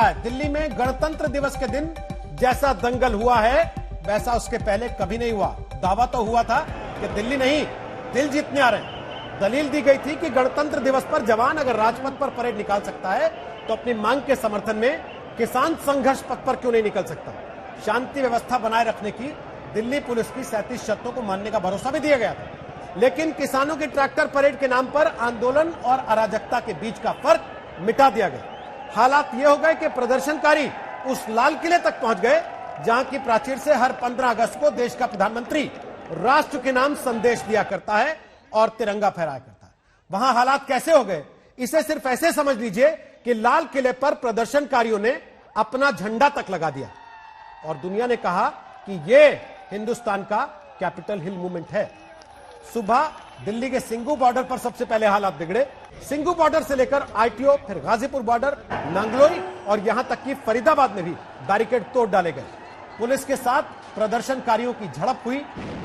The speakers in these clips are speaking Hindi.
है। दिल्ली में गणतंत्र दिवस के दिन जैसा दंगल हुआ है वैसा उसके पहले कभी नहीं हुआ। दावा तो हुआ था कि दिल्ली नहीं दिल जीतने आ रहे हैं। दलील दी गई थी कि गणतंत्र दिवस पर जवान अगर राजपथ पर परेड निकाल सकता है तो अपनी मांग के समर्थन में किसान संघर्ष पथ पर क्यों नहीं निकल सकता। शांति व्यवस्था बनाए रखने की दिल्ली पुलिस की 37 शर्तों को मानने का भरोसा भी दिया गया था, लेकिन किसानों की ट्रैक्टर परेड के नाम पर आंदोलन और अराजकता के बीच का फर्क मिटा दिया गया। हालात ये हो गए कि प्रदर्शनकारी उस लाल किले तक पहुंच गए जहां की प्राचीर से हर 15 अगस्त को देश का प्रधानमंत्री राष्ट्र के नाम संदेश दिया करता है और तिरंगा फहराया करता है। वहां हालात कैसे हो गए, इसे सिर्फ ऐसे समझ लीजिए कि लाल किले पर प्रदर्शनकारियों ने अपना झंडा तक लगा दिया और दुनिया ने कहा कि यह हिंदुस्तान का कैपिटल हिल मूवमेंट है। सुबह दिल्ली के सिंघू बॉर्डर पर सबसे पहले हालात बिगड़े। सिंघू बॉर्डर से लेकर आईटीओ, फिर गाजीपुर बॉर्डर, नांगलोई और यहां तक कि फरीदाबाद में भी बैरिकेड तोड़ डाले गए। पुलिस के साथ प्रदर्शनकारियों की झड़प हुई,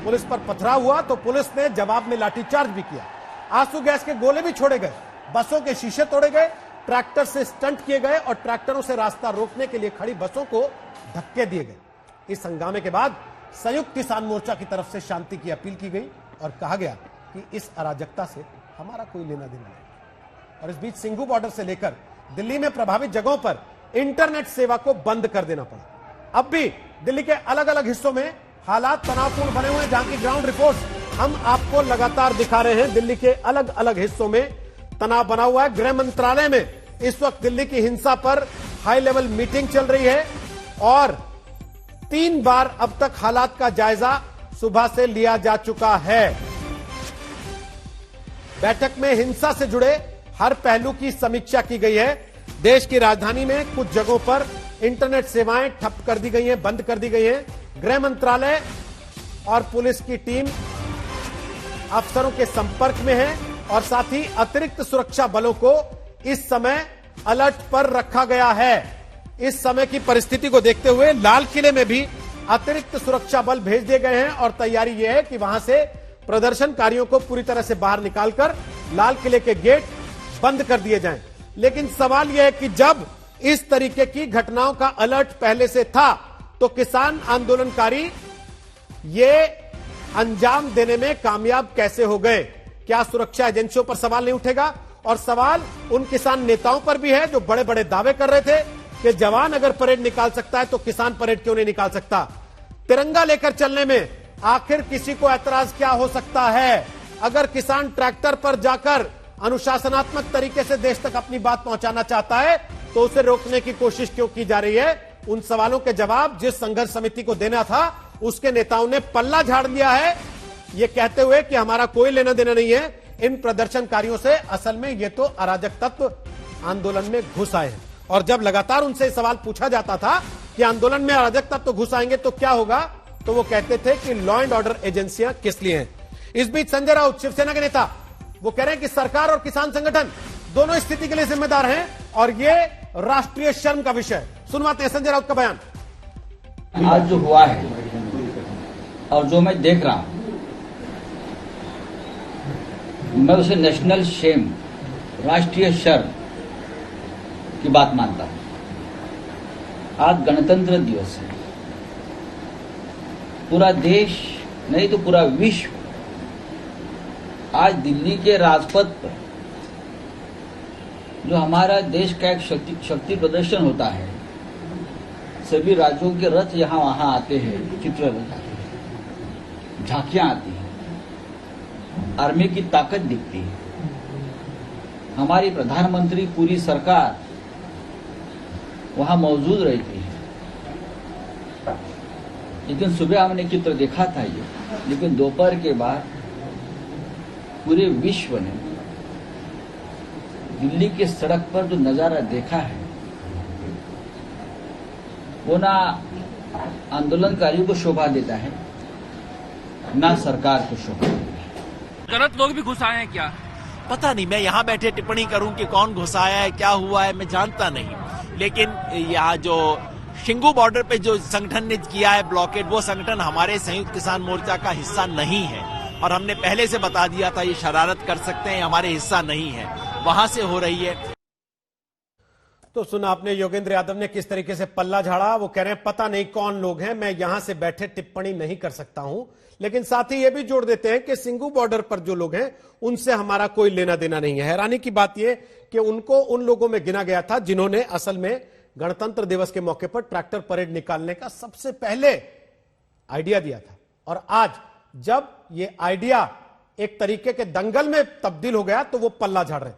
पुलिस पर पथराव हुआ तो पुलिस ने जवाब में लाठीचार्ज भी किया। आंसू गैस के गोले भी छोड़े गए, बसों के शीशे तोड़े गए, ट्रैक्टर से स्टंट किए गए और ट्रैक्टरों से रास्ता रोकने के लिए खड़ी बसों को धक्के दिए गए। इस हंगामे के बाद संयुक्त किसान मोर्चा की तरफ से शांति की अपील की गई और कहा गया कि इस अराजकता से हमारा कोई लेना देना नहीं। और इस बीच सिंघू बॉर्डर से लेकर दिल्ली में प्रभावित जगहों पर इंटरनेट सेवा को बंद कर देना पड़ा। अब भी दिल्ली के अलग अलग हिस्सों में हालात तनावपूर्ण बने हुए हैं, जहां की ग्राउंड रिपोर्ट्स हम आपको लगातार दिखा रहे हैं। दिल्ली के अलग अलग हिस्सों में तनाव बना हुआ है। गृह मंत्रालय में इस वक्त दिल्ली की हिंसा पर हाई लेवल मीटिंग चल रही है और 3 बार अब तक हालात का जायजा सुबह से लिया जा चुका है। बैठक में हिंसा से जुड़े हर पहलू की समीक्षा की गई है। देश की राजधानी में कुछ जगहों पर इंटरनेट सेवाएं ठप कर दी गई हैं, बंद कर दी गई हैं। गृह मंत्रालय और पुलिस की टीम अफसरों के संपर्क में है और साथ ही अतिरिक्त सुरक्षा बलों को इस समय अलर्ट पर रखा गया है। इस समय की परिस्थिति को देखते हुए लाल किले में भी अतिरिक्त सुरक्षा बल भेज दिए गए हैं और तैयारी यह है कि वहां से प्रदर्शनकारियों को पूरी तरह से बाहर निकालकर लाल किले के गेट बंद कर दिए जाएं। लेकिन सवाल यह है कि जब इस तरीके की घटनाओं का अलर्ट पहले से था तो किसान आंदोलनकारी ये अंजाम देने में कामयाब कैसे हो गए? क्या सुरक्षा एजेंसियों पर सवाल नहीं उठेगा? और सवाल उन किसान नेताओं पर भी है जो बड़े बड़े दावे कर रहे थे कि जवान अगर परेड निकाल सकता है तो किसान परेड क्यों नहीं निकाल सकता। तिरंगा लेकर चलने में आखिर किसी को ऐतराज क्या हो सकता है? अगर किसान ट्रैक्टर पर जाकर अनुशासनात्मक तरीके से देश तक अपनी बात पहुंचाना चाहता है तो उसे रोकने की कोशिश क्यों की जा रही है? उन सवालों के जवाब जिस संघर्ष समिति को देना था उसके नेताओं ने पल्ला झाड़ लिया है, ये कहते हुए कि हमारा कोई लेना देना नहीं है इन प्रदर्शनकारियों से। असल में ये तो अराजक तत्व आंदोलन में घुस आए हैं और जब लगातार उनसे सवाल पूछा जाता था कि आंदोलन में अराजक तत्व घुस आएंगे तो क्या होगा, तो वो कहते थे कि लॉ एंड ऑर्डर एजेंसियां किस लिए हैं। इस बीच संजय राउत शिवसेना के नेता वो कह रहे हैं कि सरकार और किसान संगठन दोनों स्थिति के लिए जिम्मेदार हैं और ये राष्ट्रीय शर्म का विषय है। सुनवाते हैं संजय राउत का बयान। आज जो हुआ है और जो मैं देख रहा हूं, मैं उसे नेशनल शेम, राष्ट्रीय शर्म की बात मानता हूं। आज गणतंत्र दिवस है, पूरा देश नहीं तो पूरा विश्व आज दिल्ली के राजपथ पर जो हमारा देश का एक शक्ति प्रदर्शन होता है, सभी राज्यों के रथ यहाँ वहां आते हैं, चित्र लगाते हैं, झांकियां आती हैं, आर्मी की ताकत दिखती है, हमारी प्रधानमंत्री पूरी सरकार वहां मौजूद रहती है। लेकिन सुबह हमने चित्र देखा था ये, लेकिन दोपहर के बाद पूरे विश्व ने दिल्ली के सड़क पर जो नजारा देखा है वो ना आंदोलनकारियों को शोभा देता है ना सरकार को शोभा देता है। गलत लोग भी घुस आए हैं क्या? पता नहीं, मैं यहाँ बैठे टिप्पणी करूं कि कौन घुसाया है, क्या हुआ है, मैं जानता नहीं। लेकिन यहाँ जो सिंघू बॉर्डर पे जो संगठन ने किया है ब्लॉकेड, वो संगठन हमारे संयुक्त किसान मोर्चा का हिस्सा नहीं है और हमने पहले से बता दिया था ये शरारत कर सकते हैं, हमारे हिस्सा नहीं है, वहां से हो रही है। तो सुना आपने योगेंद्र यादव ने किस तरीके से पल्ला झाड़ा। वो कह रहे हैं पता नहीं कौन लोग हैं, मैं यहां से बैठे टिप्पणी नहीं कर सकता हूं। लेकिन साथ ही यह भी जोड़ देते हैं कि सिंगू बॉर्डर पर जो लोग हैं उनसे हमारा कोई लेना देना नहीं है। हैरानी की बात यह कि उनको उन लोगों में गिना गया था जिन्होंने असल में गणतंत्र दिवस के मौके पर ट्रैक्टर परेड निकालने का सबसे पहले आइडिया दिया था। और आज जब यह आइडिया एक तरीके के दंगल में तब्दील हो गया तो वो पल्ला झाड़ रहे हैं।